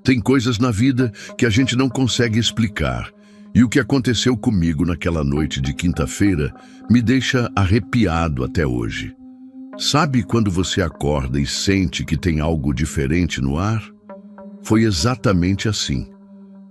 Tem coisas na vida que a gente não consegue explicar. E o que aconteceu comigo naquela noite de quinta-feira me deixa arrepiado até hoje. Sabe quando você acorda e sente que tem algo diferente no ar? Foi exatamente assim.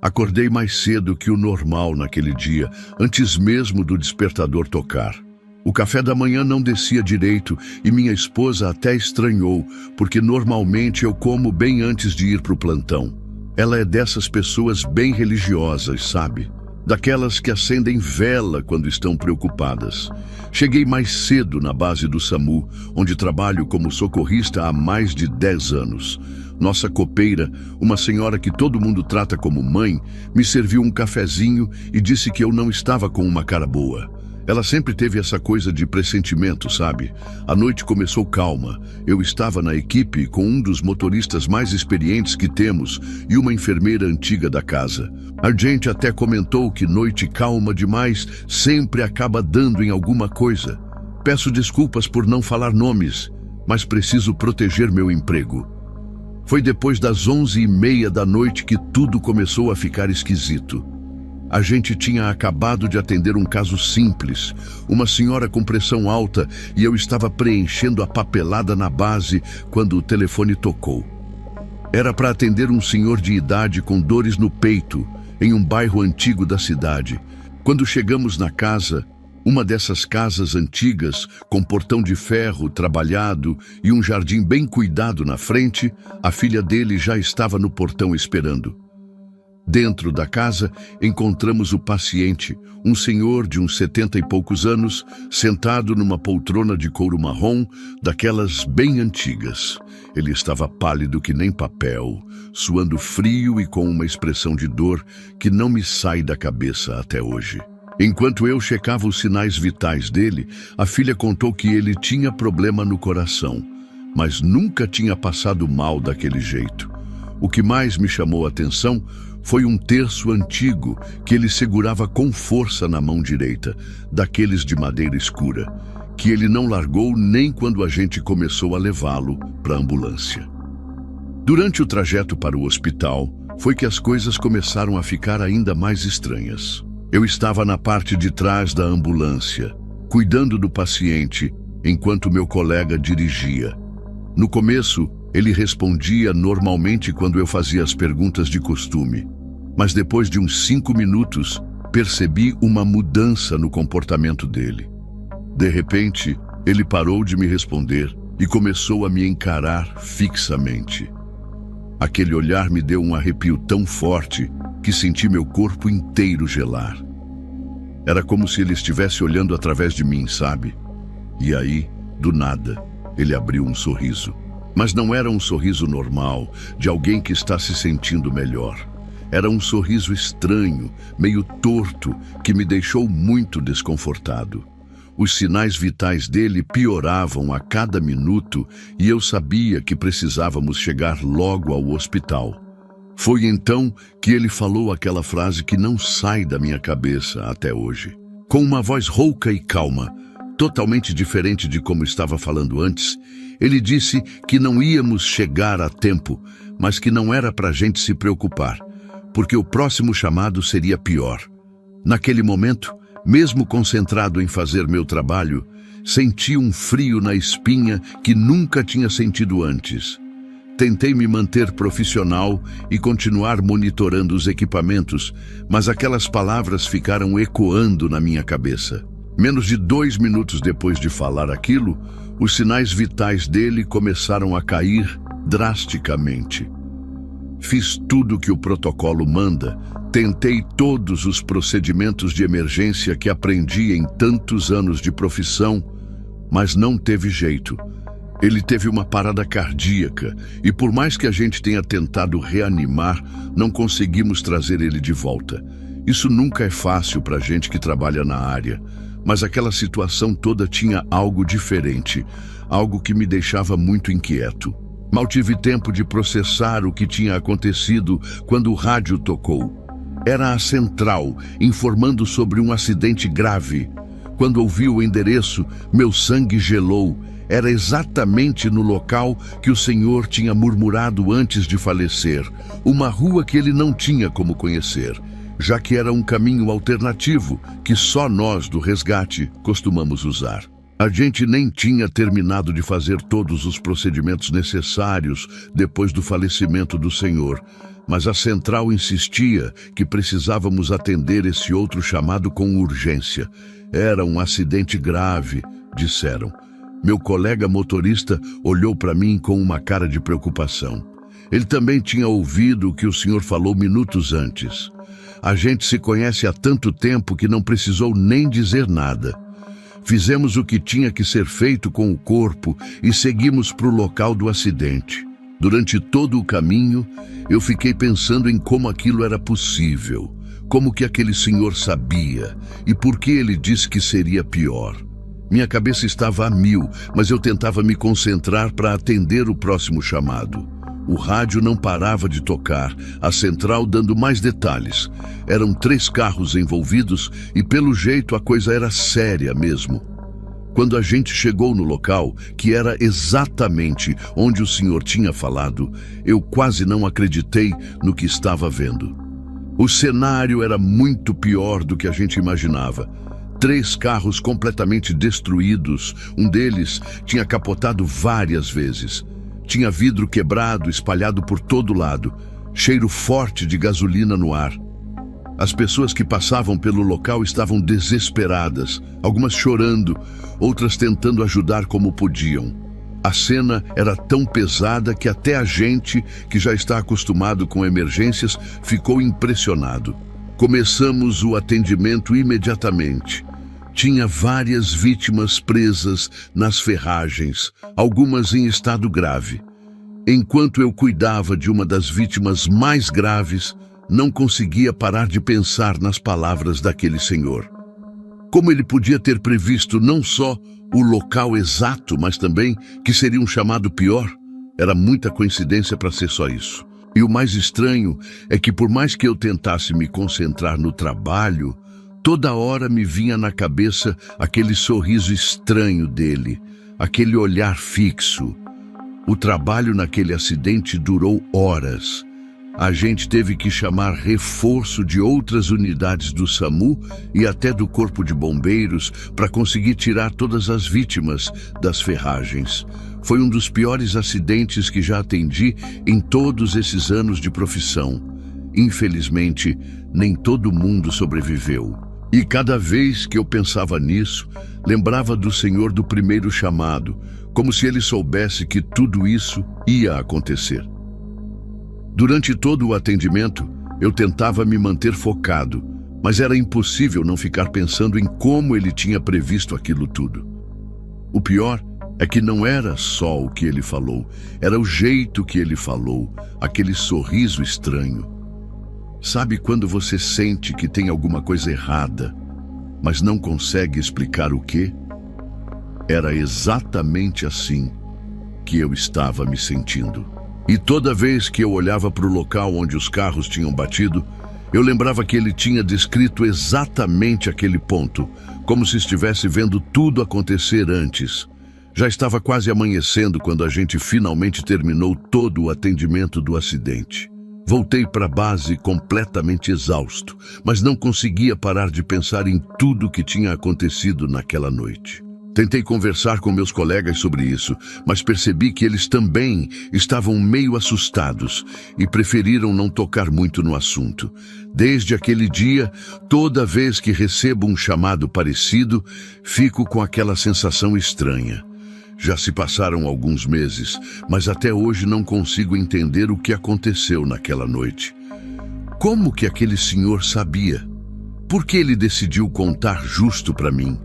Acordei mais cedo que o normal naquele dia, antes mesmo do despertador tocar. O café da manhã não descia direito e minha esposa até estranhou, porque normalmente eu como bem antes de ir para o plantão. Ela é dessas pessoas bem religiosas, sabe? Daquelas que acendem vela quando estão preocupadas. Cheguei mais cedo na base do SAMU, onde trabalho como socorrista há mais de 10 anos. Nossa copeira, uma senhora que todo mundo trata como mãe, me serviu um cafezinho e disse que eu não estava com uma cara boa. Ela sempre teve essa coisa de pressentimento, sabe? A noite começou calma. Eu estava na equipe com um dos motoristas mais experientes que temos e uma enfermeira antiga da casa. A gente até comentou que noite calma demais sempre acaba dando em alguma coisa. Peço desculpas por não falar nomes, mas preciso proteger meu emprego. Foi depois das 11h30 da noite que tudo começou a ficar esquisito. A gente tinha acabado de atender um caso simples, uma senhora com pressão alta, e eu estava preenchendo a papelada na base quando o telefone tocou. Era para atender um senhor de idade com dores no peito, em um bairro antigo da cidade. Quando chegamos na casa, uma dessas casas antigas, com portão de ferro trabalhado e um jardim bem cuidado na frente, a filha dele já estava no portão esperando. Dentro da casa, encontramos o paciente, um senhor de uns 70 e poucos anos, sentado numa poltrona de couro marrom, daquelas bem antigas. Ele estava pálido que nem papel, suando frio e com uma expressão de dor que não me sai da cabeça até hoje. Enquanto eu checava os sinais vitais dele, a filha contou que ele tinha problema no coração, mas nunca tinha passado mal daquele jeito. O que mais me chamou a atenção foi um terço antigo que ele segurava com força na mão direita, daqueles de madeira escura, que ele não largou nem quando a gente começou a levá-lo para a ambulância. Durante o trajeto para o hospital, foi que as coisas começaram a ficar ainda mais estranhas. Eu estava na parte de trás da ambulância, cuidando do paciente, enquanto meu colega dirigia. No começo, ele respondia normalmente quando eu fazia as perguntas de costume, mas depois de uns 5 minutos, percebi uma mudança no comportamento dele. De repente, ele parou de me responder e começou a me encarar fixamente. Aquele olhar me deu um arrepio tão forte que senti meu corpo inteiro gelar. Era como se ele estivesse olhando através de mim, sabe? E aí, do nada, ele abriu um sorriso. Mas não era um sorriso normal, de alguém que está se sentindo melhor. Era um sorriso estranho, meio torto, que me deixou muito desconfortado. Os sinais vitais dele pioravam a cada minuto e eu sabia que precisávamos chegar logo ao hospital. Foi então que ele falou aquela frase que não sai da minha cabeça até hoje. Com uma voz rouca e calma, totalmente diferente de como estava falando antes, ele disse que não íamos chegar a tempo, mas que não era para a gente se preocupar, porque o próximo chamado seria pior. Naquele momento, mesmo concentrado em fazer meu trabalho, senti um frio na espinha que nunca tinha sentido antes. Tentei me manter profissional e continuar monitorando os equipamentos, mas aquelas palavras ficaram ecoando na minha cabeça. Menos de 2 minutos depois de falar aquilo, os sinais vitais dele começaram a cair drasticamente. Fiz tudo o que o protocolo manda, tentei todos os procedimentos de emergência que aprendi em tantos anos de profissão, mas não teve jeito. Ele teve uma parada cardíaca e por mais que a gente tenha tentado reanimar, não conseguimos trazer ele de volta. Isso nunca é fácil para gente que trabalha na área. Mas aquela situação toda tinha algo diferente, algo que me deixava muito inquieto. Mal tive tempo de processar o que tinha acontecido quando o rádio tocou. Era a central, informando sobre um acidente grave. Quando ouvi o endereço, meu sangue gelou. Era exatamente no local que o Senhor tinha murmurado antes de falecer, uma rua que ele não tinha como conhecer, já que era um caminho alternativo que só nós do resgate costumamos usar. A gente nem tinha terminado de fazer todos os procedimentos necessários depois do falecimento do Senhor, mas a central insistia que precisávamos atender esse outro chamado com urgência. Era um acidente grave, disseram. Meu colega motorista olhou para mim com uma cara de preocupação. Ele também tinha ouvido o que o senhor falou minutos antes. A gente se conhece há tanto tempo que não precisou nem dizer nada. Fizemos o que tinha que ser feito com o corpo e seguimos para o local do acidente. Durante todo o caminho, eu fiquei pensando em como aquilo era possível, como que aquele senhor sabia e por que ele disse que seria pior. Minha cabeça estava a mil, mas eu tentava me concentrar para atender o próximo chamado. O rádio não parava de tocar, a central dando mais detalhes. Eram 3 carros envolvidos e, pelo jeito, a coisa era séria mesmo. Quando a gente chegou no local, que era exatamente onde o senhor tinha falado, eu quase não acreditei no que estava vendo. O cenário era muito pior do que a gente imaginava. 3 carros completamente destruídos, um deles tinha capotado várias vezes. Tinha vidro quebrado, espalhado por todo lado, cheiro forte de gasolina no ar. As pessoas que passavam pelo local estavam desesperadas, algumas chorando, outras tentando ajudar como podiam. A cena era tão pesada que até a gente, que já está acostumado com emergências, ficou impressionado. Começamos o atendimento imediatamente. Tinha várias vítimas presas nas ferragens, algumas em estado grave. Enquanto eu cuidava de uma das vítimas mais graves, não conseguia parar de pensar nas palavras daquele senhor. Como ele podia ter previsto não só o local exato, mas também que seria um chamado pior? Era muita coincidência para ser só isso. E o mais estranho é que, por mais que eu tentasse me concentrar no trabalho, toda hora me vinha na cabeça aquele sorriso estranho dele, aquele olhar fixo. O trabalho naquele acidente durou horas. A gente teve que chamar reforço de outras unidades do SAMU e até do Corpo de Bombeiros para conseguir tirar todas as vítimas das ferragens. Foi um dos piores acidentes que já atendi em todos esses anos de profissão. Infelizmente, nem todo mundo sobreviveu. E cada vez que eu pensava nisso, lembrava do senhor do primeiro chamado, como se ele soubesse que tudo isso ia acontecer. Durante todo o atendimento, eu tentava me manter focado, mas era impossível não ficar pensando em como ele tinha previsto aquilo tudo. O pior é que não era só o que ele falou, era o jeito que ele falou, aquele sorriso estranho. Sabe quando você sente que tem alguma coisa errada, mas não consegue explicar o quê? Era exatamente assim que eu estava me sentindo. E toda vez que eu olhava para o local onde os carros tinham batido, eu lembrava que ele tinha descrito exatamente aquele ponto, como se estivesse vendo tudo acontecer antes. Já estava quase amanhecendo quando a gente finalmente terminou todo o atendimento do acidente. Voltei para a base completamente exausto, mas não conseguia parar de pensar em tudo que tinha acontecido naquela noite. Tentei conversar com meus colegas sobre isso, mas percebi que eles também estavam meio assustados e preferiram não tocar muito no assunto. Desde aquele dia, toda vez que recebo um chamado parecido, fico com aquela sensação estranha. Já se passaram alguns meses, mas até hoje não consigo entender o que aconteceu naquela noite. Como que aquele senhor sabia? Por que ele decidiu contar justo para mim?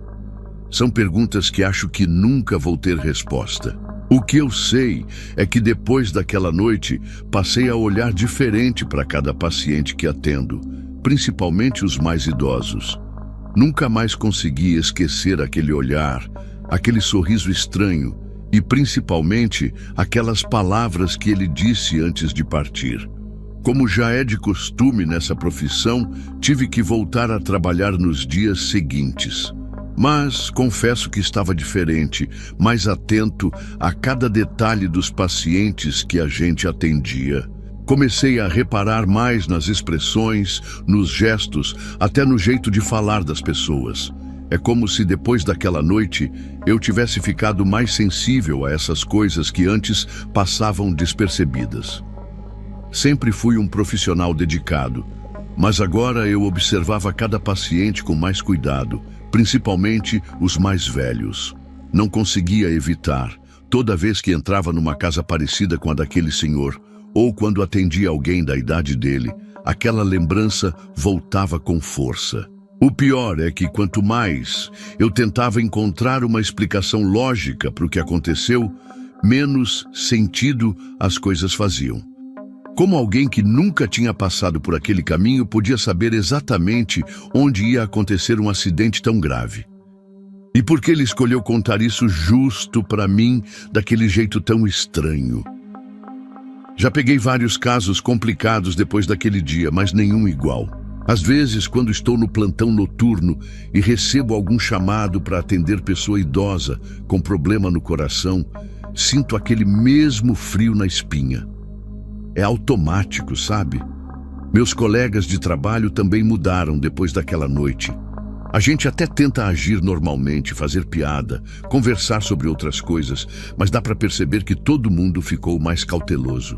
São perguntas que acho que nunca vou ter resposta. O que eu sei é que depois daquela noite, passei a olhar diferente para cada paciente que atendo, principalmente os mais idosos. Nunca mais consegui esquecer aquele olhar, aquele sorriso estranho e principalmente aquelas palavras que ele disse antes de partir. Como já é de costume nessa profissão, tive que voltar a trabalhar nos dias seguintes. Mas confesso que estava diferente, mais atento a cada detalhe dos pacientes que a gente atendia. Comecei a reparar mais nas expressões, nos gestos, até no jeito de falar das pessoas. É como se depois daquela noite eu tivesse ficado mais sensível a essas coisas que antes passavam despercebidas. Sempre fui um profissional dedicado, mas agora eu observava cada paciente com mais cuidado, principalmente os mais velhos. Não conseguia evitar, toda vez que entrava numa casa parecida com a daquele senhor, ou quando atendia alguém da idade dele, aquela lembrança voltava com força. O pior é que quanto mais eu tentava encontrar uma explicação lógica para o que aconteceu, menos sentido as coisas faziam. Como alguém que nunca tinha passado por aquele caminho podia saber exatamente onde ia acontecer um acidente tão grave? E por que ele escolheu contar isso justo para mim, daquele jeito tão estranho? Já peguei vários casos complicados depois daquele dia, mas nenhum igual. Às vezes, quando estou no plantão noturno e recebo algum chamado para atender pessoa idosa com problema no coração, sinto aquele mesmo frio na espinha. É automático, sabe? Meus colegas de trabalho também mudaram depois daquela noite. A gente até tenta agir normalmente, fazer piada, conversar sobre outras coisas, mas dá para perceber que todo mundo ficou mais cauteloso.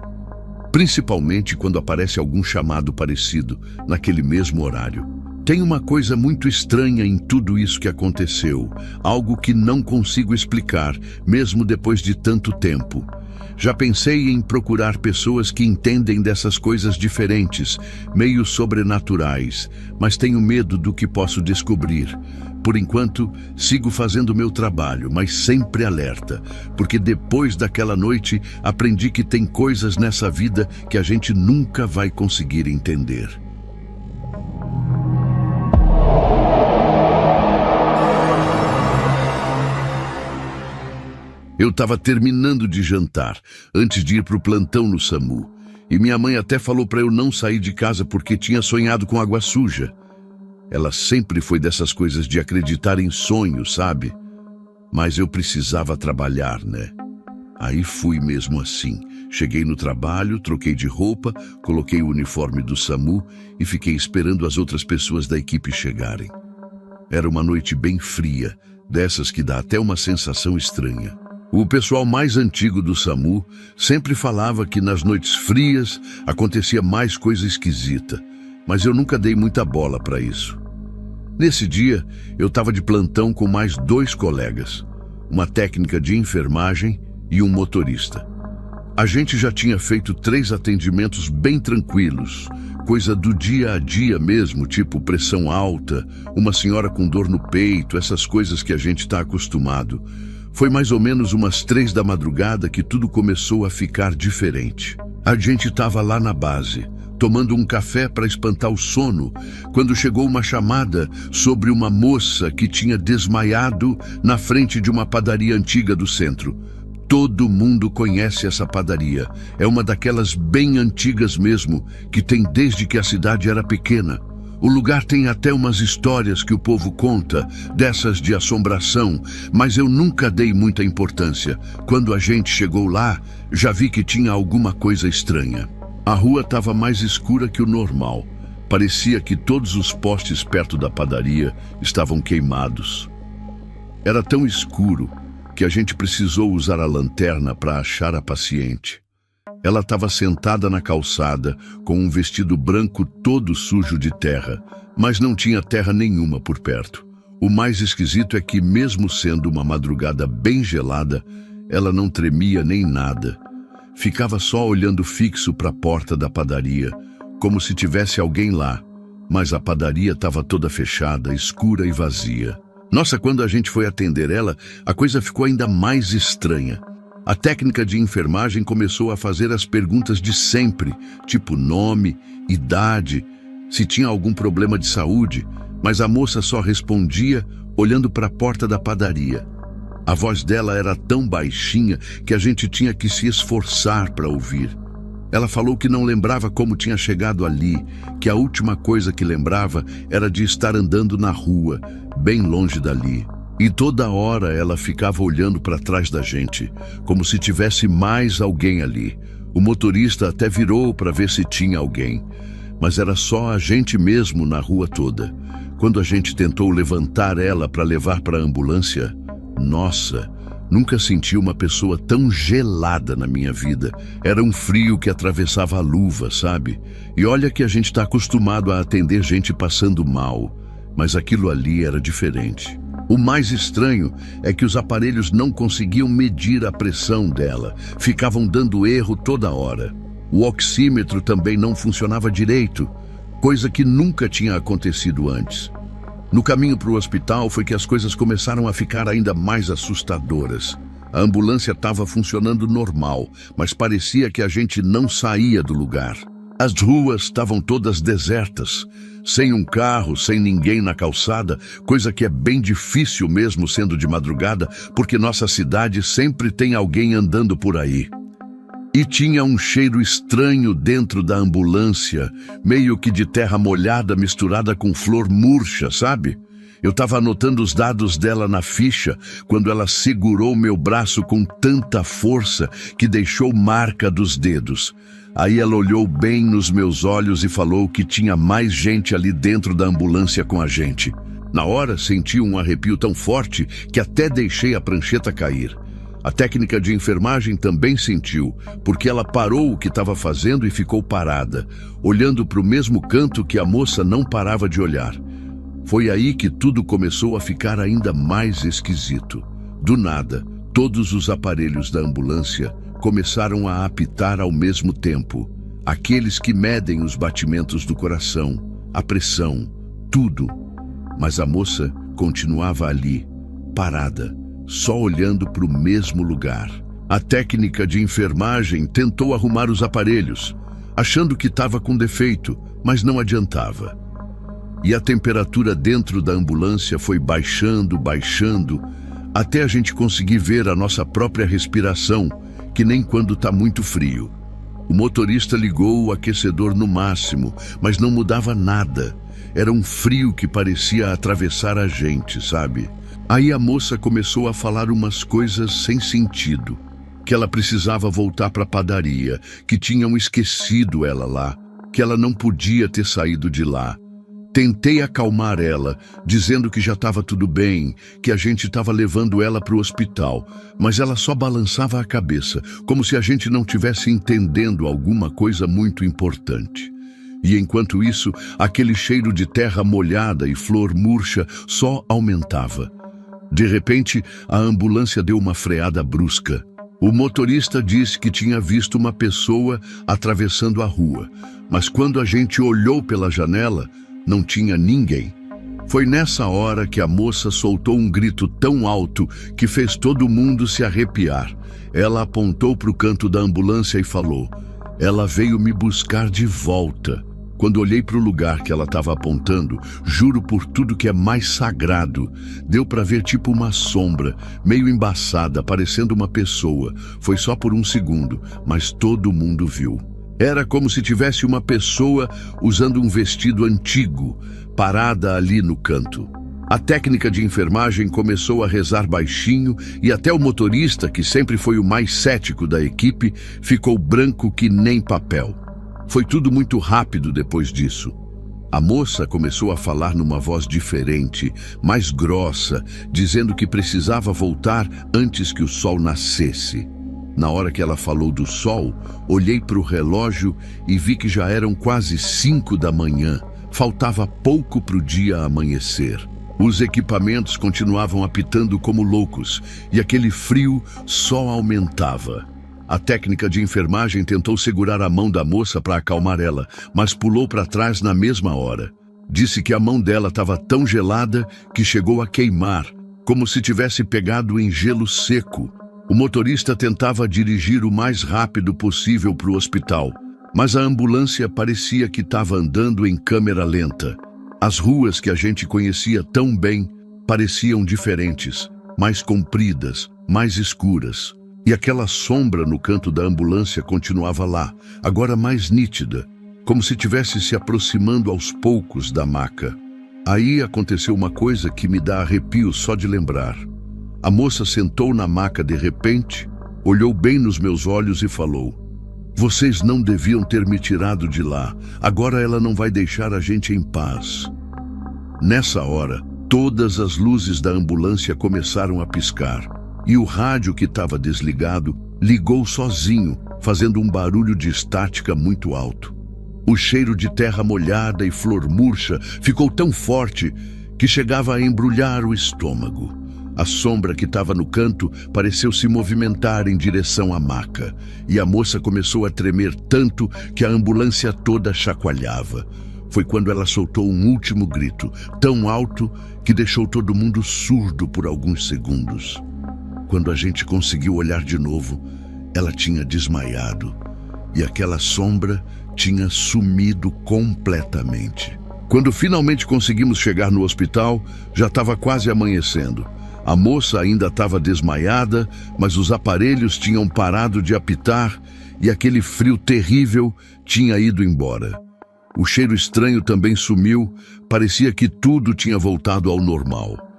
Principalmente quando aparece algum chamado parecido, naquele mesmo horário. Tem uma coisa muito estranha em tudo isso que aconteceu, algo que não consigo explicar, mesmo depois de tanto tempo. Já pensei em procurar pessoas que entendem dessas coisas diferentes, meio sobrenaturais, mas tenho medo do que posso descobrir. Por enquanto, sigo fazendo meu trabalho, mas sempre alerta, porque depois daquela noite aprendi que tem coisas nessa vida que a gente nunca vai conseguir entender. Eu estava terminando de jantar, antes de ir para o plantão no SAMU, e minha mãe até falou para eu não sair de casa porque tinha sonhado com água suja. Ela sempre foi dessas coisas de acreditar em sonhos, sabe? Mas eu precisava trabalhar, né? Aí fui mesmo assim. Cheguei no trabalho, troquei de roupa, coloquei o uniforme do SAMU e fiquei esperando as outras pessoas da equipe chegarem. Era uma noite bem fria, dessas que dá até uma sensação estranha. O pessoal mais antigo do SAMU sempre falava que nas noites frias acontecia mais coisa esquisita, mas eu nunca dei muita bola para isso. Nesse dia, eu estava de plantão com mais 2 colegas, uma técnica de enfermagem e um motorista. A gente já tinha feito 3 atendimentos bem tranquilos, coisa do dia a dia mesmo, tipo pressão alta, uma senhora com dor no peito, essas coisas que a gente está acostumado. Foi mais ou menos umas 3 da madrugada que tudo começou a ficar diferente. A gente estava lá na base, tomando um café para espantar o sono, quando chegou uma chamada sobre uma moça que tinha desmaiado na frente de uma padaria antiga do centro. Todo mundo conhece essa padaria. É uma daquelas bem antigas mesmo, que tem desde que a cidade era pequena. O lugar tem até umas histórias que o povo conta, dessas de assombração, mas eu nunca dei muita importância. Quando a gente chegou lá, já vi que tinha alguma coisa estranha. A rua estava mais escura que o normal. Parecia que todos os postes perto da padaria estavam queimados. Era tão escuro que a gente precisou usar a lanterna para achar a paciente. Ela estava sentada na calçada, com um vestido branco todo sujo de terra, mas não tinha terra nenhuma por perto. O mais esquisito é que, mesmo sendo uma madrugada bem gelada, ela não tremia nem nada. Ficava só olhando fixo para a porta da padaria, como se tivesse alguém lá, mas a padaria estava toda fechada, escura e vazia. Nossa, quando a gente foi atender ela, a coisa ficou ainda mais estranha. A técnica de enfermagem começou a fazer as perguntas de sempre, tipo nome, idade, se tinha algum problema de saúde, mas a moça só respondia olhando para a porta da padaria. A voz dela era tão baixinha que a gente tinha que se esforçar para ouvir. Ela falou que não lembrava como tinha chegado ali, que a última coisa que lembrava era de estar andando na rua, bem longe dali. E toda hora ela ficava olhando para trás da gente, como se tivesse mais alguém ali. O motorista até virou para ver se tinha alguém, mas era só a gente mesmo na rua toda. Quando a gente tentou levantar ela para levar para a ambulância, nossa, nunca senti uma pessoa tão gelada na minha vida. Era um frio que atravessava a luva, sabe? E olha que a gente está acostumado a atender gente passando mal, mas aquilo ali era diferente. O mais estranho é que os aparelhos não conseguiam medir a pressão dela, ficavam dando erro toda hora. O oxímetro também não funcionava direito, coisa que nunca tinha acontecido antes. No caminho para o hospital foi que as coisas começaram a ficar ainda mais assustadoras. A ambulância estava funcionando normal, mas parecia que a gente não saía do lugar. As ruas estavam todas desertas, sem um carro, sem ninguém na calçada, coisa que é bem difícil mesmo sendo de madrugada, porque nossa cidade sempre tem alguém andando por aí. E tinha um cheiro estranho dentro da ambulância, meio que de terra molhada misturada com flor murcha, sabe? Eu estava anotando os dados dela na ficha quando ela segurou meu braço com tanta força que deixou marca dos dedos. Aí ela olhou bem nos meus olhos e falou que tinha mais gente ali dentro da ambulância com a gente. Na hora senti um arrepio tão forte que até deixei a prancheta cair. A técnica de enfermagem também sentiu, porque ela parou o que estava fazendo e ficou parada, olhando para o mesmo canto que a moça não parava de olhar. Foi aí que tudo começou a ficar ainda mais esquisito. Do nada, todos os aparelhos da ambulância começaram a apitar ao mesmo tempo. Aqueles que medem os batimentos do coração, a pressão, tudo. Mas a moça continuava ali, parada, só olhando para o mesmo lugar. A técnica de enfermagem tentou arrumar os aparelhos, achando que estava com defeito, mas não adiantava. E a temperatura dentro da ambulância foi baixando, até a gente conseguir ver a nossa própria respiração, que nem quando está muito frio. O motorista ligou o aquecedor no máximo, mas não mudava nada. Era um frio que parecia atravessar a gente, sabe? Aí a moça começou a falar umas coisas sem sentido. Que ela precisava voltar para a padaria, que tinham esquecido ela lá, que ela não podia ter saído de lá. Tentei acalmar ela, dizendo que já estava tudo bem, que a gente estava levando ela para o hospital, mas ela só balançava a cabeça, como se a gente não tivesse entendendo alguma coisa muito importante. E enquanto isso, aquele cheiro de terra molhada e flor murcha só aumentava. De repente, a ambulância deu uma freada brusca. O motorista disse que tinha visto uma pessoa atravessando a rua, mas quando a gente olhou pela janela, não tinha ninguém. Foi nessa hora que a moça soltou um grito tão alto que fez todo mundo se arrepiar. Ela apontou para o canto da ambulância e falou: "Ela veio me buscar de volta." Quando olhei para o lugar que ela estava apontando, juro por tudo que é mais sagrado, deu para ver tipo uma sombra, meio embaçada, parecendo uma pessoa. Foi só por um segundo, mas todo mundo viu. Era como se tivesse uma pessoa usando um vestido antigo, parada ali no canto. A técnica de enfermagem começou a rezar baixinho e até o motorista, que sempre foi o mais cético da equipe, ficou branco que nem papel. Foi tudo muito rápido depois disso. A moça começou a falar numa voz diferente, mais grossa, dizendo que precisava voltar antes que o sol nascesse. Na hora que ela falou do sol, olhei para o relógio e vi que já eram quase 5 da manhã. Faltava pouco para o dia amanhecer. Os equipamentos continuavam apitando como loucos e aquele frio só aumentava. A técnica de enfermagem tentou segurar a mão da moça para acalmar ela, mas pulou para trás na mesma hora. Disse que a mão dela estava tão gelada que chegou a queimar, como se tivesse pegado em gelo seco. O motorista tentava dirigir o mais rápido possível para o hospital, mas a ambulância parecia que estava andando em câmera lenta. As ruas que a gente conhecia tão bem pareciam diferentes, mais compridas, mais escuras. E aquela sombra no canto da ambulância continuava lá, agora mais nítida, como se tivesse se aproximando aos poucos da maca. Aí aconteceu uma coisa que me dá arrepio só de lembrar. A moça sentou na maca de repente, olhou bem nos meus olhos e falou: "Vocês não deviam ter me tirado de lá. Agora ela não vai deixar a gente em paz." Nessa hora, todas as luzes da ambulância começaram a piscar e o rádio que estava desligado ligou sozinho, fazendo um barulho de estática muito alto. O cheiro de terra molhada e flor murcha ficou tão forte que chegava a embrulhar o estômago. A sombra que estava no canto pareceu se movimentar em direção à maca, e a moça começou a tremer tanto que a ambulância toda chacoalhava. Foi quando ela soltou um último grito, tão alto que deixou todo mundo surdo por alguns segundos. Quando a gente conseguiu olhar de novo, ela tinha desmaiado, e aquela sombra tinha sumido completamente. Quando finalmente conseguimos chegar no hospital, já estava quase amanhecendo. A moça ainda estava desmaiada, mas os aparelhos tinham parado de apitar e aquele frio terrível tinha ido embora. O cheiro estranho também sumiu, parecia que tudo tinha voltado ao normal.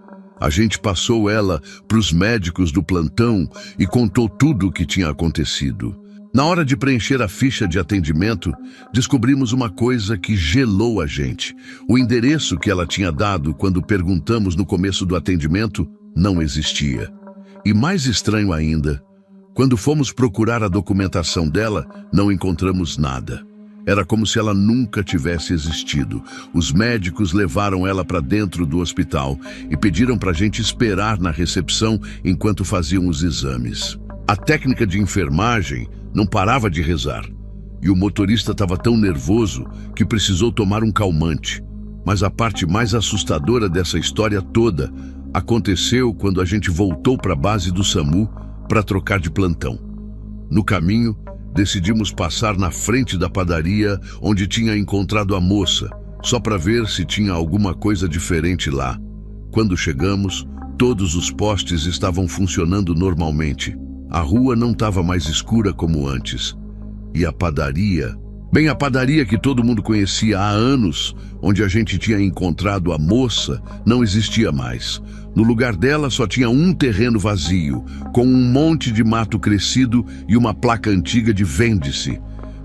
A gente passou ela para os médicos do plantão e contou tudo o que tinha acontecido. Na hora de preencher a ficha de atendimento, descobrimos uma coisa que gelou a gente. O endereço que ela tinha dado quando perguntamos no começo do atendimento não existia. E mais estranho ainda, quando fomos procurar a documentação dela, não encontramos nada. Era como se ela nunca tivesse existido. Os médicos levaram ela para dentro do hospital e pediram para a gente esperar na recepção enquanto faziam os exames. A técnica de enfermagem não parava de rezar, e o motorista estava tão nervoso que precisou tomar um calmante. Mas a parte mais assustadora dessa história toda aconteceu quando a gente voltou para a base do SAMU para trocar de plantão. No caminho, decidimos passar na frente da padaria onde tinha encontrado a moça, só para ver se tinha alguma coisa diferente lá. Quando chegamos, todos os postes estavam funcionando normalmente. A rua não estava mais escura como antes. E a padaria, bem a padaria que todo mundo conhecia há anos, onde a gente tinha encontrado a moça, não existia mais. No lugar dela só tinha um terreno vazio, com um monte de mato crescido e uma placa antiga de "Vende-se".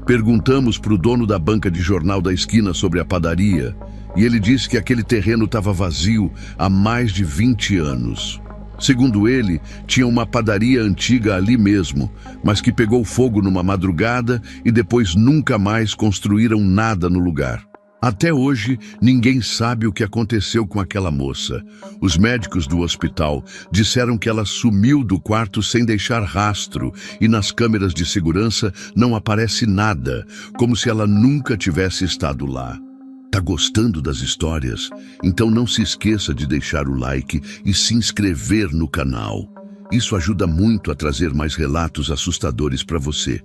Perguntamos para o dono da banca de jornal da esquina sobre a padaria, e ele disse que aquele terreno estava vazio há mais de 20 anos. Segundo ele, tinha uma padaria antiga ali mesmo, mas que pegou fogo numa madrugada e depois nunca mais construíram nada no lugar. Até hoje, ninguém sabe o que aconteceu com aquela moça. Os médicos do hospital disseram que ela sumiu do quarto sem deixar rastro e nas câmeras de segurança não aparece nada, como se ela nunca tivesse estado lá. Tá gostando das histórias? Então não se esqueça de deixar o like e se inscrever no canal. Isso ajuda muito a trazer mais relatos assustadores para você.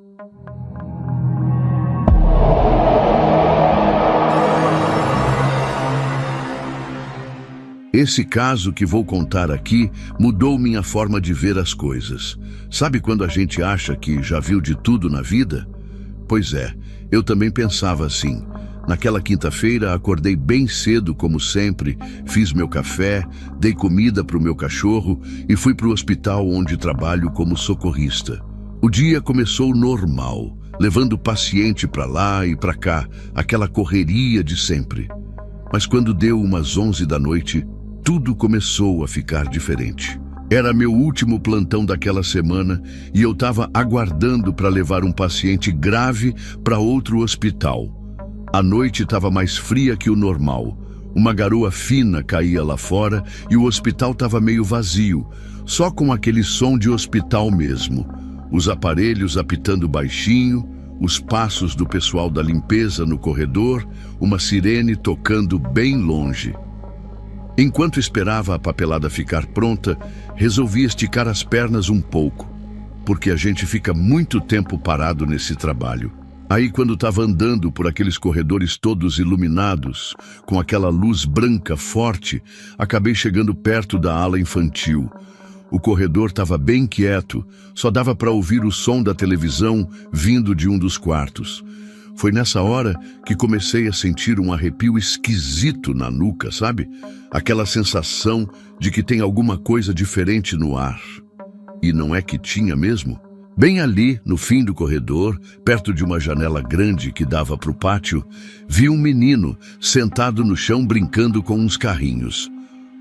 Esse caso que vou contar aqui mudou minha forma de ver as coisas. Sabe quando a gente acha que já viu de tudo na vida? Pois é, eu também pensava assim. Naquela quinta-feira, acordei bem cedo, como sempre, fiz meu café, dei comida para o meu cachorro e fui para o hospital onde trabalho como socorrista. O dia começou normal, levando o paciente para lá e para cá, aquela correria de sempre. Mas quando deu umas 11 da noite, tudo começou a ficar diferente. Era meu último plantão daquela semana e eu estava aguardando para levar um paciente grave para outro hospital. A noite estava mais fria que o normal. Uma garoa fina caía lá fora e o hospital estava meio vazio, só com aquele som de hospital mesmo. Os aparelhos apitando baixinho, os passos do pessoal da limpeza no corredor, uma sirene tocando bem longe. Enquanto esperava a papelada ficar pronta, resolvi esticar as pernas um pouco, porque a gente fica muito tempo parado nesse trabalho. Aí, quando estava andando por aqueles corredores todos iluminados, com aquela luz branca forte, acabei chegando perto da ala infantil. O corredor estava bem quieto, só dava para ouvir o som da televisão vindo de um dos quartos. Foi nessa hora que comecei a sentir um arrepio esquisito na nuca, sabe? Aquela sensação de que tem alguma coisa diferente no ar. E não é que tinha mesmo? Bem ali, no fim do corredor, perto de uma janela grande que dava para o pátio, vi um menino sentado no chão brincando com uns carrinhos.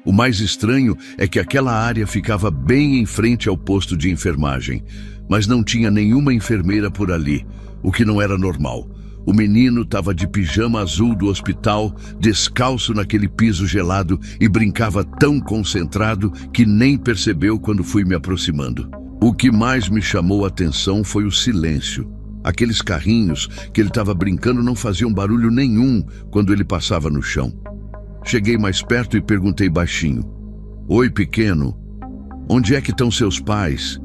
O mais estranho é que aquela área ficava bem em frente ao posto de enfermagem, mas não tinha nenhuma enfermeira por ali, o que não era normal. O menino estava de pijama azul do hospital, descalço naquele piso gelado e brincava tão concentrado que nem percebeu quando fui me aproximando. O que mais me chamou a atenção foi o silêncio. Aqueles carrinhos que ele estava brincando não faziam barulho nenhum quando ele passava no chão. Cheguei mais perto e perguntei baixinho: "Oi, pequeno, onde é que estão seus pais?"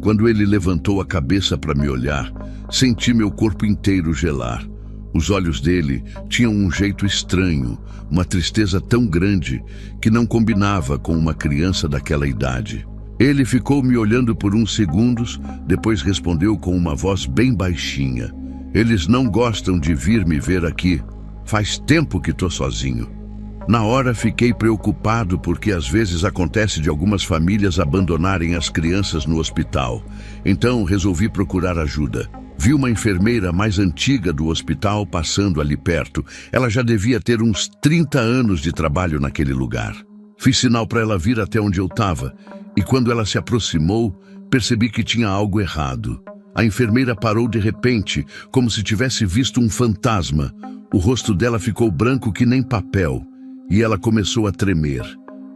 Quando ele levantou a cabeça para me olhar, senti meu corpo inteiro gelar. Os olhos dele tinham um jeito estranho, uma tristeza tão grande que não combinava com uma criança daquela idade. Ele ficou me olhando por uns segundos, depois respondeu com uma voz bem baixinha: "Eles não gostam de vir me ver aqui. Faz tempo que estou sozinho." Na hora fiquei preocupado porque às vezes acontece de algumas famílias abandonarem as crianças no hospital. Então resolvi procurar ajuda. Vi uma enfermeira mais antiga do hospital passando ali perto. Ela já devia ter uns 30 anos de trabalho naquele lugar. Fiz sinal para ela vir até onde eu estava, e quando ela se aproximou, percebi que tinha algo errado. A enfermeira parou de repente, como se tivesse visto um fantasma. O rosto dela ficou branco que nem papel. E ela começou a tremer.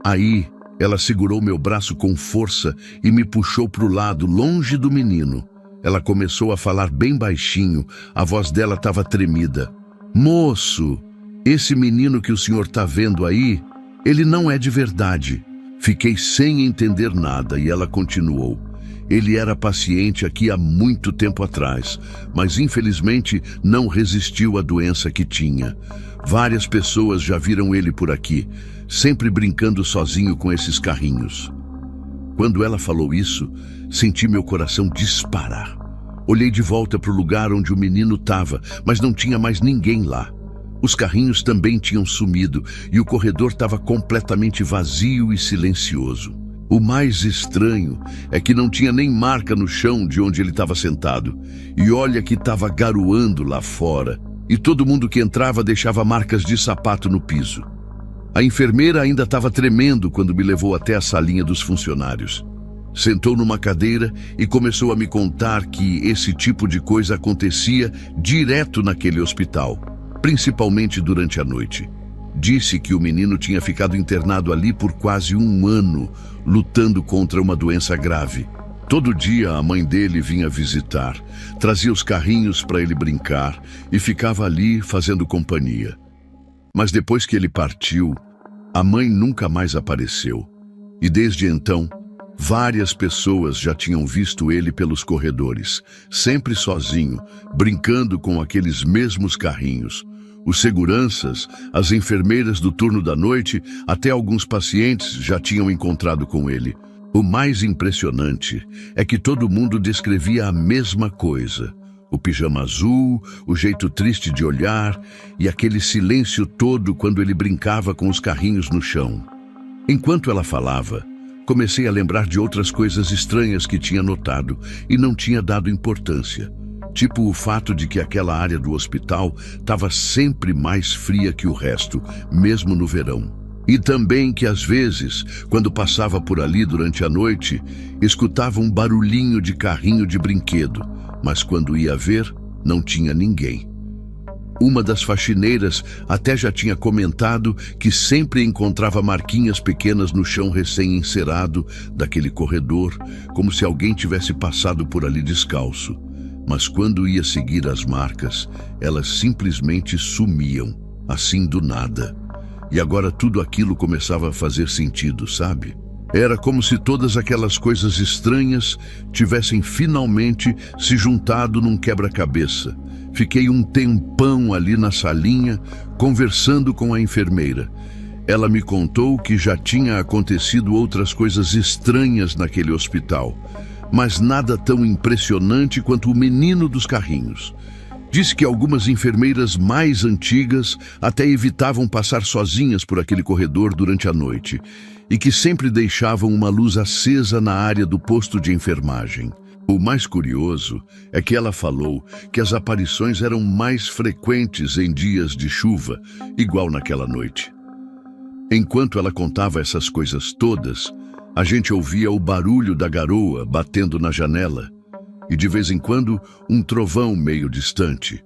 Aí, ela segurou meu braço com força e me puxou para o lado, longe do menino. Ela começou a falar bem baixinho, a voz dela estava tremida. "Moço, esse menino que o senhor está vendo aí, ele não é de verdade." Fiquei sem entender nada e ela continuou: "Ele era paciente aqui há muito tempo atrás, mas infelizmente não resistiu à doença que tinha. Várias pessoas já viram ele por aqui, sempre brincando sozinho com esses carrinhos." Quando ela falou isso, senti meu coração disparar. Olhei de volta para o lugar onde o menino estava, mas não tinha mais ninguém lá. Os carrinhos também tinham sumido e o corredor estava completamente vazio e silencioso. O mais estranho é que não tinha nem marca no chão de onde ele estava sentado. E olha que estava garoando lá fora. E todo mundo que entrava deixava marcas de sapato no piso. A enfermeira ainda estava tremendo quando me levou até a salinha dos funcionários. Sentou numa cadeira e começou a me contar que esse tipo de coisa acontecia direto naquele hospital, principalmente durante a noite. Disse que o menino tinha ficado internado ali por quase um ano, lutando contra uma doença grave. Todo dia a mãe dele vinha visitar, trazia os carrinhos para ele brincar e ficava ali fazendo companhia. Mas depois que ele partiu, a mãe nunca mais apareceu. E desde então, várias pessoas já tinham visto ele pelos corredores, sempre sozinho, brincando com aqueles mesmos carrinhos. Os seguranças, as enfermeiras do turno da noite, até alguns pacientes já tinham encontrado com ele. O mais impressionante é que todo mundo descrevia a mesma coisa. O pijama azul, o jeito triste de olhar e aquele silêncio todo quando ele brincava com os carrinhos no chão. Enquanto ela falava, comecei a lembrar de outras coisas estranhas que tinha notado e não tinha dado importância. Tipo o fato de que aquela área do hospital estava sempre mais fria que o resto, mesmo no verão. E também que às vezes, quando passava por ali durante a noite, escutava um barulhinho de carrinho de brinquedo, mas quando ia ver, não tinha ninguém. Uma das faxineiras até já tinha comentado que sempre encontrava marquinhas pequenas no chão recém-encerado daquele corredor, como se alguém tivesse passado por ali descalço. Mas quando ia seguir as marcas, elas simplesmente sumiam, assim do nada. E agora tudo aquilo começava a fazer sentido, sabe? Era como se todas aquelas coisas estranhas tivessem finalmente se juntado num quebra-cabeça. Fiquei um tempão ali na salinha, conversando com a enfermeira. Ela me contou que já tinha acontecido outras coisas estranhas naquele hospital, mas nada tão impressionante quanto o menino dos carrinhos. Disse que algumas enfermeiras mais antigas até evitavam passar sozinhas por aquele corredor durante a noite e que sempre deixavam uma luz acesa na área do posto de enfermagem. O mais curioso é que ela falou que as aparições eram mais frequentes em dias de chuva, igual naquela noite. Enquanto ela contava essas coisas todas, a gente ouvia o barulho da garoa batendo na janela e, de vez em quando, um trovão meio distante.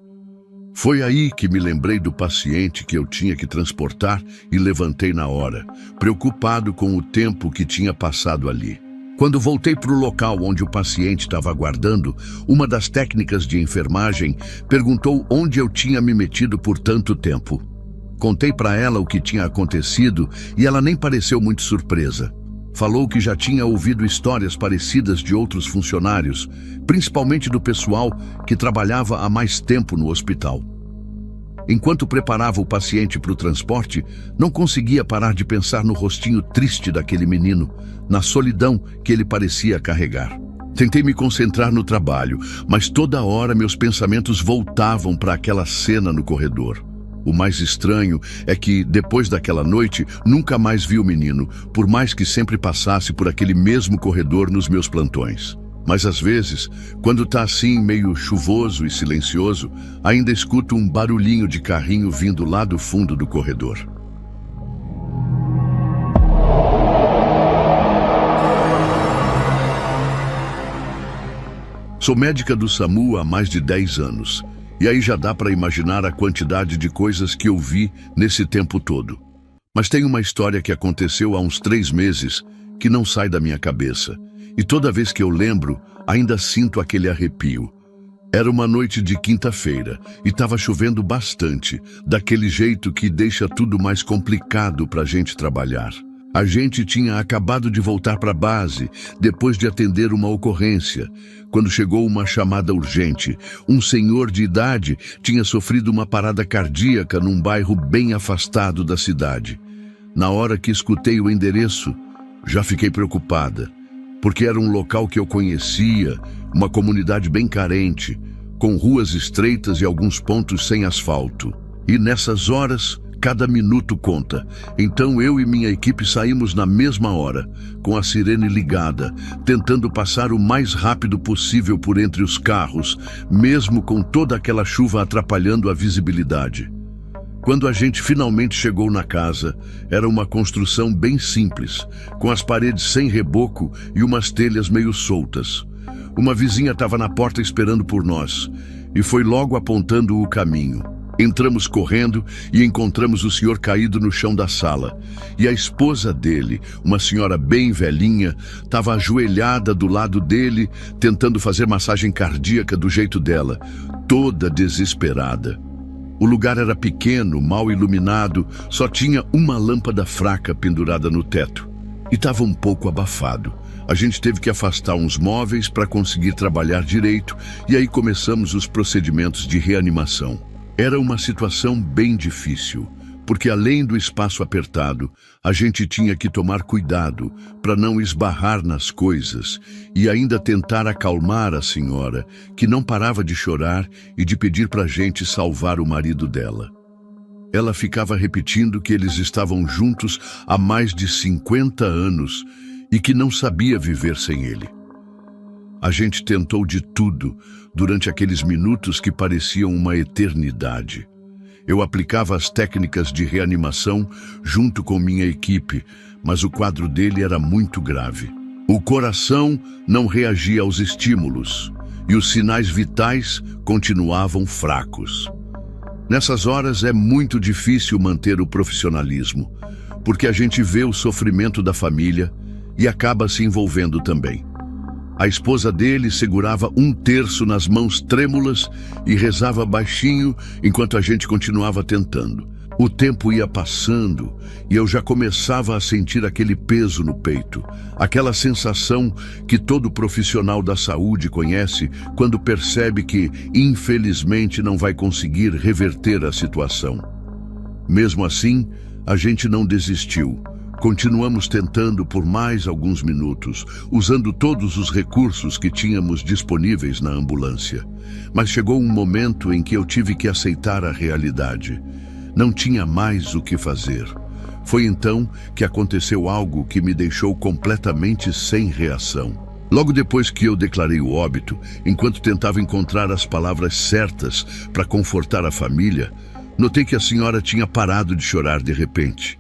Foi aí que me lembrei do paciente que eu tinha que transportar e levantei na hora, preocupado com o tempo que tinha passado ali. Quando voltei para o local onde o paciente estava aguardando, uma das técnicas de enfermagem perguntou onde eu tinha me metido por tanto tempo. Contei para ela o que tinha acontecido e ela nem pareceu muito surpresa. Falou que já tinha ouvido histórias parecidas de outros funcionários, principalmente do pessoal que trabalhava há mais tempo no hospital. Enquanto preparava o paciente para o transporte, não conseguia parar de pensar no rostinho triste daquele menino, na solidão que ele parecia carregar. Tentei me concentrar no trabalho, mas toda hora meus pensamentos voltavam para aquela cena no corredor. O mais estranho é que, depois daquela noite, nunca mais vi o menino, por mais que sempre passasse por aquele mesmo corredor nos meus plantões. Mas às vezes, quando tá assim meio chuvoso e silencioso, ainda escuto um barulhinho de carrinho vindo lá do fundo do corredor. Sou médica do SAMU há mais de 10 anos. E aí já dá para imaginar a quantidade de coisas que eu vi nesse tempo todo. Mas tem uma história que aconteceu há uns 3 meses que não sai da minha cabeça. E toda vez que eu lembro, ainda sinto aquele arrepio. Era uma noite de quinta-feira e estava chovendo bastante, daquele jeito que deixa tudo mais complicado para a gente trabalhar. A gente tinha acabado de voltar para a base, depois de atender uma ocorrência, quando chegou uma chamada urgente. Um senhor de idade tinha sofrido uma parada cardíaca num bairro bem afastado da cidade. Na hora que escutei o endereço, já fiquei preocupada, porque era um local que eu conhecia, uma comunidade bem carente, com ruas estreitas e alguns pontos sem asfalto. E nessas horas, cada minuto conta. Então eu e minha equipe saímos na mesma hora, com a sirene ligada, tentando passar o mais rápido possível por entre os carros, mesmo com toda aquela chuva atrapalhando a visibilidade. Quando a gente finalmente chegou na casa, era uma construção bem simples, com as paredes sem reboco e umas telhas meio soltas. Uma vizinha estava na porta esperando por nós, e foi logo apontando o caminho. Entramos correndo e encontramos o senhor caído no chão da sala. E a esposa dele, uma senhora bem velhinha, estava ajoelhada do lado dele, tentando fazer massagem cardíaca do jeito dela, toda desesperada. O lugar era pequeno, mal iluminado, só tinha uma lâmpada fraca pendurada no teto. E estava um pouco abafado. A gente teve que afastar uns móveis para conseguir trabalhar direito, e aí começamos os procedimentos de reanimação. Era uma situação bem difícil, porque além do espaço apertado, a gente tinha que tomar cuidado para não esbarrar nas coisas e ainda tentar acalmar a senhora, que não parava de chorar e de pedir para a gente salvar o marido dela. Ela ficava repetindo que eles estavam juntos há mais de 50 anos e que não sabia viver sem ele. A gente tentou de tudo durante aqueles minutos que pareciam uma eternidade. Eu aplicava as técnicas de reanimação junto com minha equipe, mas o quadro dele era muito grave. O coração não reagia aos estímulos e os sinais vitais continuavam fracos. Nessas horas é muito difícil manter o profissionalismo, porque a gente vê o sofrimento da família e acaba se envolvendo também. A esposa dele segurava 1/3 nas mãos trêmulas e rezava baixinho enquanto a gente continuava tentando. O tempo ia passando e eu já começava a sentir aquele peso no peito, aquela sensação que todo profissional da saúde conhece quando percebe que, infelizmente, não vai conseguir reverter a situação. Mesmo assim, a gente não desistiu. Continuamos tentando por mais alguns minutos, usando todos os recursos que tínhamos disponíveis na ambulância. Mas chegou um momento em que eu tive que aceitar a realidade. Não tinha mais o que fazer. Foi então que aconteceu algo que me deixou completamente sem reação. Logo depois que eu declarei o óbito, enquanto tentava encontrar as palavras certas para confortar a família, notei que a senhora tinha parado de chorar de repente.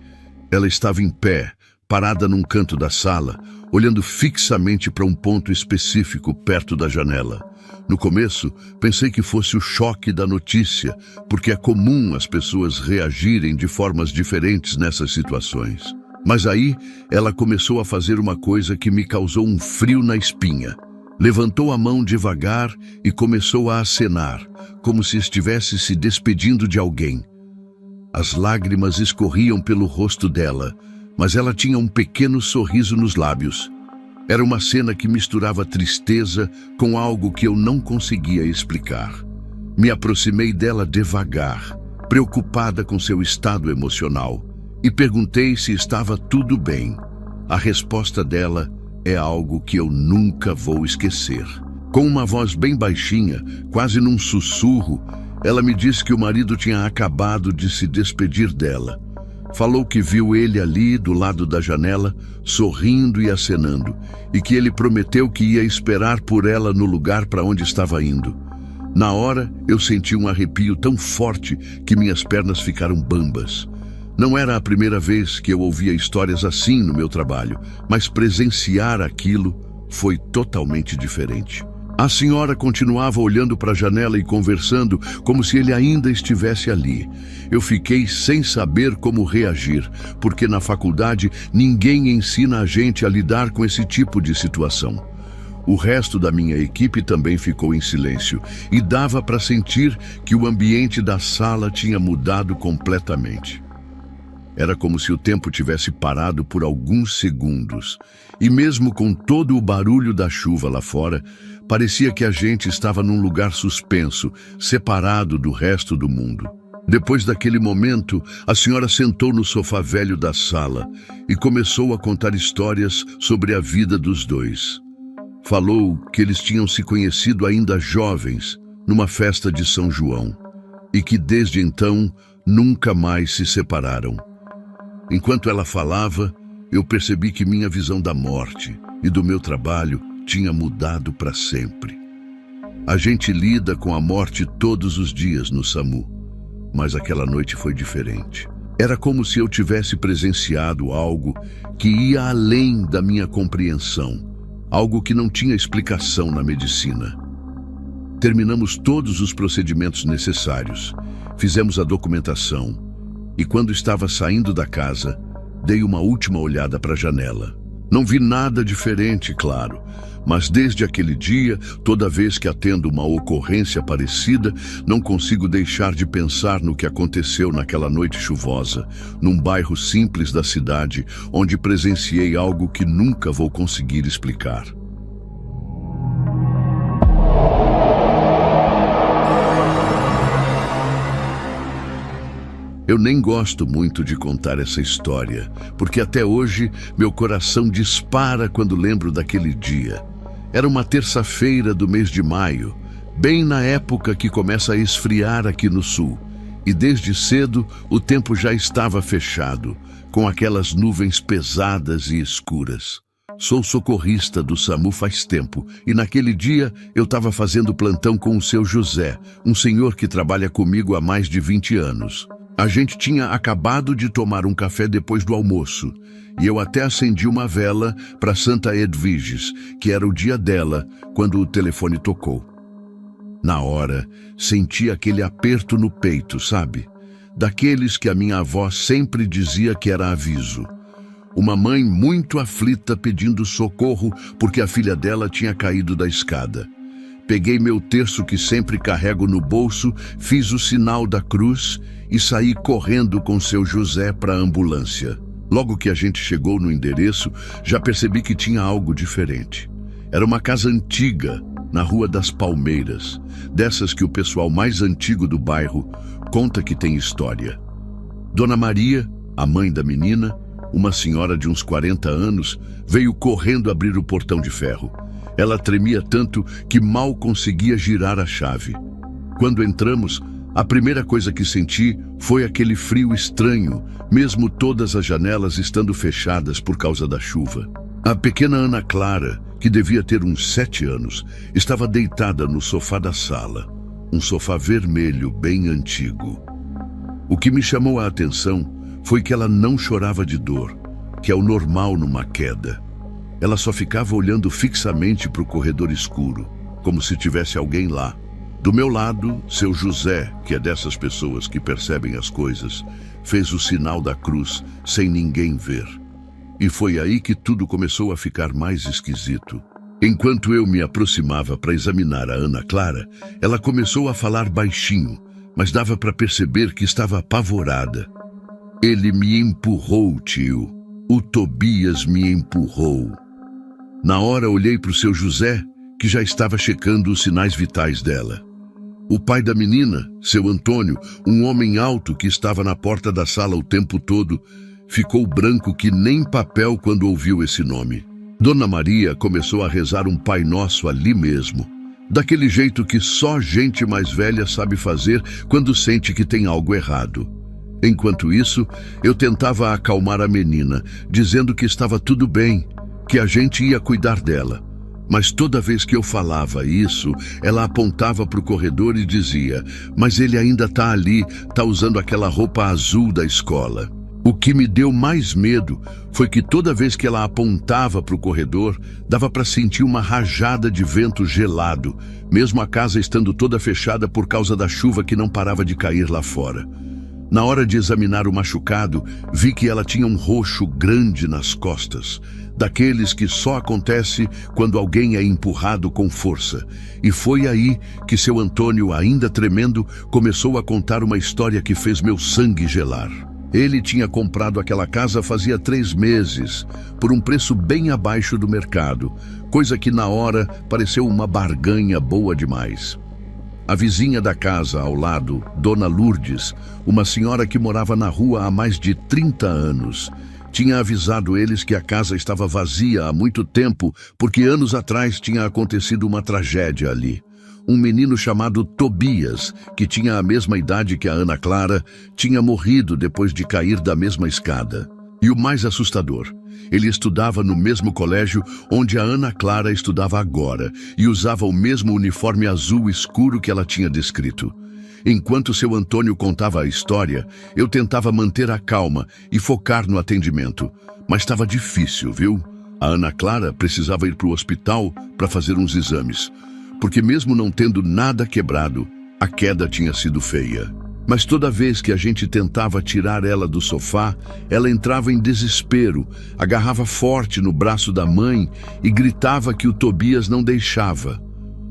Ela estava em pé, parada num canto da sala, olhando fixamente para um ponto específico perto da janela. No começo, pensei que fosse o choque da notícia, porque é comum as pessoas reagirem de formas diferentes nessas situações. Mas aí, ela começou a fazer uma coisa que me causou um frio na espinha. Levantou a mão devagar e começou a acenar, como se estivesse se despedindo de alguém. As lágrimas escorriam pelo rosto dela, mas ela tinha um pequeno sorriso nos lábios. Era uma cena que misturava tristeza com algo que eu não conseguia explicar. Me aproximei dela devagar, preocupada com seu estado emocional, e perguntei se estava tudo bem. A resposta dela é algo que eu nunca vou esquecer. Com uma voz bem baixinha, quase num sussurro, ela me disse que o marido tinha acabado de se despedir dela. Falou que viu ele ali do lado da janela, sorrindo e acenando, e que ele prometeu que ia esperar por ela no lugar para onde estava indo. Na hora, eu senti um arrepio tão forte que minhas pernas ficaram bambas. Não era a primeira vez que eu ouvia histórias assim no meu trabalho, mas presenciar aquilo foi totalmente diferente. A senhora continuava olhando para a janela e conversando como se ele ainda estivesse ali. Eu fiquei sem saber como reagir, porque na faculdade ninguém ensina a gente a lidar com esse tipo de situação. O resto da minha equipe também ficou em silêncio e dava para sentir que o ambiente da sala tinha mudado completamente. Era como se o tempo tivesse parado por alguns segundos. E mesmo com todo o barulho da chuva lá fora, parecia que a gente estava num lugar suspenso, separado do resto do mundo. Depois daquele momento, a senhora sentou no sofá velho da sala e começou a contar histórias sobre a vida dos dois. Falou que eles tinham se conhecido ainda jovens, numa festa de São João, e que desde então nunca mais se separaram. Enquanto ela falava, eu percebi que minha visão da morte e do meu trabalho tinha mudado para sempre. A gente lida com a morte todos os dias no SAMU, mas aquela noite foi diferente. Era como se eu tivesse presenciado algo que ia além da minha compreensão, algo que não tinha explicação na medicina. Terminamos todos os procedimentos necessários, fizemos a documentação, e quando estava saindo da casa, dei uma última olhada para a janela. Não vi nada diferente, claro, mas desde aquele dia, toda vez que atendo uma ocorrência parecida, não consigo deixar de pensar no que aconteceu naquela noite chuvosa, num bairro simples da cidade, onde presenciei algo que nunca vou conseguir explicar. Eu nem gosto muito de contar essa história, porque até hoje meu coração dispara quando lembro daquele dia. Era uma terça-feira do mês de maio, bem na época que começa a esfriar aqui no sul. E desde cedo o tempo já estava fechado, com aquelas nuvens pesadas e escuras. Sou socorrista do SAMU faz tempo, e naquele dia eu estava fazendo plantão com o seu José, um senhor que trabalha comigo há mais de 20 anos. A gente tinha acabado de tomar um café depois do almoço, e eu até acendi uma vela para Santa Edviges, que era o dia dela, quando o telefone tocou. Na hora, senti aquele aperto no peito, sabe? Daqueles que a minha avó sempre dizia que era aviso. Uma mãe muito aflita pedindo socorro porque a filha dela tinha caído da escada. Peguei meu terço que sempre carrego no bolso, fiz o sinal da cruz e saí correndo com seu José para a ambulância. Logo que a gente chegou no endereço, já percebi que tinha algo diferente. Era uma casa antiga, na Rua das Palmeiras, dessas que o pessoal mais antigo do bairro conta que tem história. Dona Maria, A mãe da menina, uma senhora de uns 40 anos, veio correndo abrir o portão de ferro. Ela tremia tanto que mal conseguia girar a chave. Quando entramos, a primeira coisa que senti foi aquele frio estranho, mesmo todas as janelas estando fechadas por causa da chuva. A pequena Ana Clara, que devia ter uns 7 anos, estava deitada no sofá da sala, um sofá vermelho bem antigo. O que me chamou a atenção foi que ela não chorava de dor, que é o normal numa queda. Ela só ficava olhando fixamente para o corredor escuro, como se tivesse alguém lá. Do meu lado, seu José, que é dessas pessoas que percebem as coisas, fez o sinal da cruz sem ninguém ver. E foi aí que tudo começou a ficar mais esquisito. Enquanto eu me aproximava para examinar a Ana Clara, ela começou a falar baixinho, mas dava para perceber que estava apavorada. Ele me empurrou, tio. O Tobias me empurrou. Na hora olhei para o seu José, que já estava checando os sinais vitais dela. O pai da menina, seu Antônio, um homem alto que estava na porta da sala o tempo todo, ficou branco que nem papel quando ouviu esse nome. Dona Maria começou a rezar um Pai Nosso ali mesmo, daquele jeito que só gente mais velha sabe fazer quando sente que tem algo errado. Enquanto isso, eu tentava acalmar a menina, dizendo que estava tudo bem, que a gente ia cuidar dela. Mas toda vez que eu falava isso, ela apontava para o corredor e dizia: mas ele ainda está ali, está usando aquela roupa azul da escola. O que me deu mais medo foi que toda vez que ela apontava para o corredor, dava para sentir uma rajada de vento gelado, mesmo a casa estando toda fechada por causa da chuva que não parava de cair lá fora. Na hora de examinar o machucado, vi que ela tinha um roxo grande nas costas, daqueles que só acontece quando alguém é empurrado com força. E foi aí que seu Antônio, ainda tremendo, começou a contar uma história que fez meu sangue gelar. Ele tinha comprado aquela casa fazia 3 meses, por um preço bem abaixo do mercado, coisa que na hora pareceu uma barganha boa demais. A vizinha da casa ao lado, Dona Lourdes, uma senhora que morava na rua há mais de 30 anos, tinha avisado eles que a casa estava vazia há muito tempo porque anos atrás tinha acontecido uma tragédia ali. Um menino chamado Tobias, que tinha a mesma idade que a Ana Clara, tinha morrido depois de cair da mesma escada. E o mais assustador, ele estudava no mesmo colégio onde a Ana Clara estudava agora e usava o mesmo uniforme azul escuro que ela tinha descrito. Enquanto seu Antônio contava a história, eu tentava manter a calma e focar no atendimento, mas estava difícil, viu? A Ana Clara precisava ir para o hospital para fazer uns exames, porque mesmo não tendo nada quebrado, a queda tinha sido feia. Mas toda vez que a gente tentava tirar ela do sofá, ela entrava em desespero, agarrava forte no braço da mãe e gritava que o Tobias não deixava.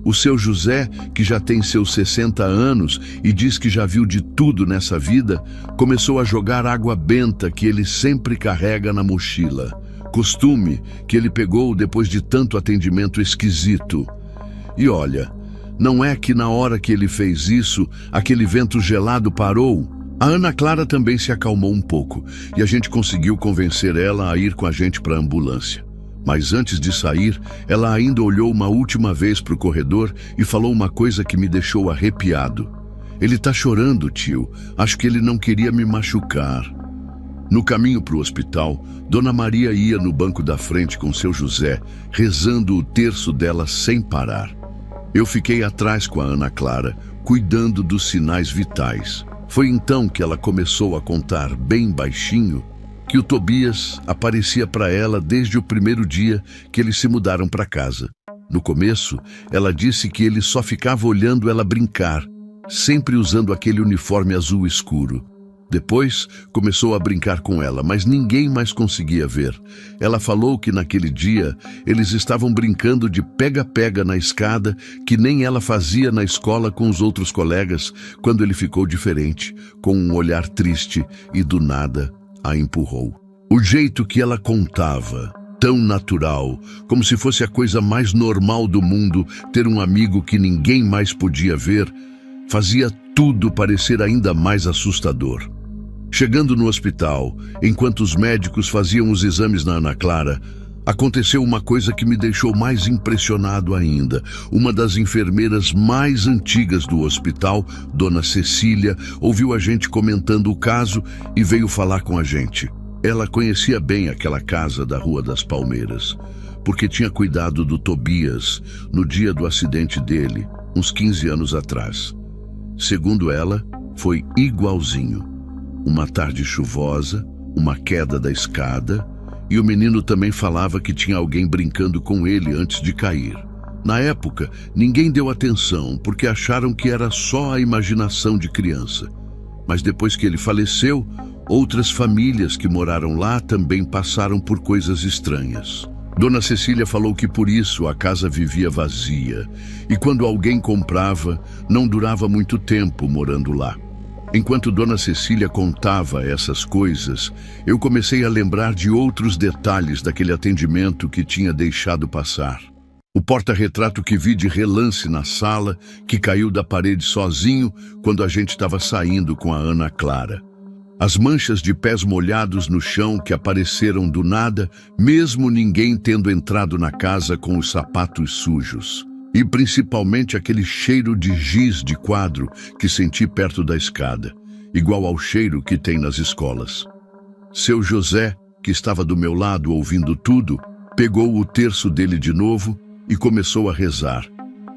O seu José, que já tem seus 60 anos e diz que já viu de tudo nessa vida, começou a jogar água benta que ele sempre carrega na mochila. Costume que ele pegou depois de tanto atendimento esquisito. E olha, não é que na hora que ele fez isso, aquele vento gelado parou? A Ana Clara também se acalmou um pouco e a gente conseguiu convencer ela a ir com a gente para a ambulância. Mas antes de sair, ela ainda olhou uma última vez para o corredor e falou uma coisa que me deixou arrepiado. Ele está chorando, tio. Acho que ele não queria me machucar. No caminho para o hospital, Dona Maria ia no banco da frente com seu José, rezando o terço dela sem parar. Eu fiquei atrás com a Ana Clara, cuidando dos sinais vitais. Foi então que ela começou a contar bem baixinho que o Tobias aparecia para ela desde o primeiro dia que eles se mudaram para casa. No começo, ela disse que ele só ficava olhando ela brincar, sempre usando aquele uniforme azul escuro. Depois, começou a brincar com ela, mas ninguém mais conseguia ver. Ela falou que naquele dia, eles estavam brincando de pega-pega na escada, que nem ela fazia na escola com os outros colegas, quando ele ficou diferente, com um olhar triste e, do nada, a empurrou. O jeito que ela contava, tão natural, como se fosse a coisa mais normal do mundo ter um amigo que ninguém mais podia ver, fazia tudo parecer ainda mais assustador. Chegando no hospital, enquanto os médicos faziam os exames na Ana Clara, aconteceu uma coisa que me deixou mais impressionado ainda. Uma das enfermeiras mais antigas do hospital, Dona Cecília, ouviu a gente comentando o caso e veio falar com a gente. Ela conhecia bem aquela casa da Rua das Palmeiras, porque tinha cuidado do Tobias no dia do acidente dele, uns 15 anos atrás. Segundo ela, foi igualzinho. Uma tarde chuvosa, uma queda da escada, e o menino também falava que tinha alguém brincando com ele antes de cair. Na época, ninguém deu atenção, porque acharam que era só a imaginação de criança. Mas depois que ele faleceu, outras famílias que moraram lá também passaram por coisas estranhas. Dona Cecília falou que por isso a casa vivia vazia, e quando alguém comprava, não durava muito tempo morando lá. Enquanto Dona Cecília contava essas coisas, eu comecei a lembrar de outros detalhes daquele atendimento que tinha deixado passar. O porta-retrato que vi de relance na sala, que caiu da parede sozinho quando a gente estava saindo com a Ana Clara. As manchas de pés molhados no chão que apareceram do nada, mesmo ninguém tendo entrado na casa com os sapatos sujos. E principalmente aquele cheiro de giz de quadro que senti perto da escada, igual ao cheiro que tem nas escolas. Seu José, que estava do meu lado ouvindo tudo, pegou o terço dele de novo e começou a rezar.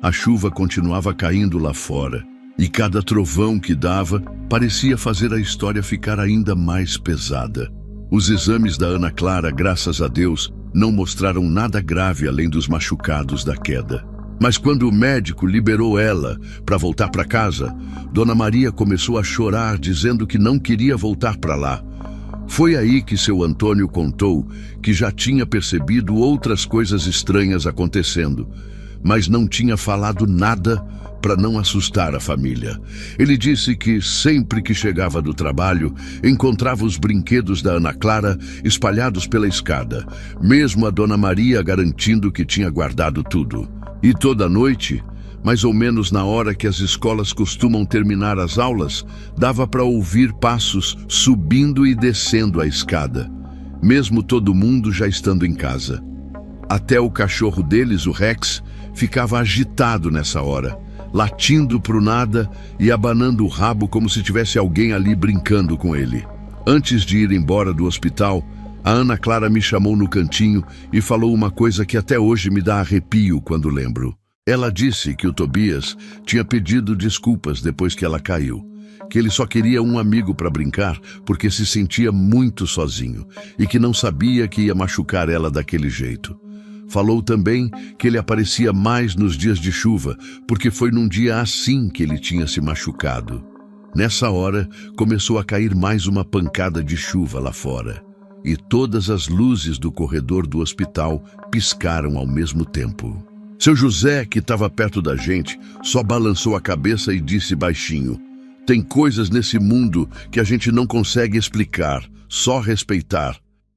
A chuva continuava caindo lá fora, e cada trovão que dava parecia fazer a história ficar ainda mais pesada. Os exames da Ana Clara, graças a Deus, não mostraram nada grave além dos machucados da queda. Mas quando o médico liberou ela para voltar para casa, Dona Maria começou a chorar, dizendo que não queria voltar para lá. Foi aí que seu Antônio contou que já tinha percebido outras coisas estranhas acontecendo, mas não tinha falado nada para não assustar a família. Ele disse que sempre que chegava do trabalho, encontrava os brinquedos da Ana Clara espalhados pela escada, mesmo a Dona Maria garantindo que tinha guardado tudo. E toda noite, mais ou menos na hora que as escolas costumam terminar as aulas, dava para ouvir passos subindo e descendo a escada, mesmo todo mundo já estando em casa. Até o cachorro deles, o Rex, ficava agitado nessa hora, latindo pro nada e abanando o rabo como se tivesse alguém ali brincando com ele. Antes de ir embora do hospital, a Ana Clara me chamou no cantinho e falou uma coisa que até hoje me dá arrepio quando lembro. Ela disse que o Tobias tinha pedido desculpas depois que ela caiu, que ele só queria um amigo para brincar porque se sentia muito sozinho e que não sabia que ia machucar ela daquele jeito. Falou também que ele aparecia mais nos dias de chuva, porque foi num dia assim que ele tinha se machucado. Nessa hora, começou a cair mais uma pancada de chuva lá fora, e todas as luzes do corredor do hospital piscaram ao mesmo tempo. Seu José, que estava perto da gente, só balançou a cabeça e disse baixinho: "Tem coisas nesse mundo que a gente não consegue explicar, só respeitar."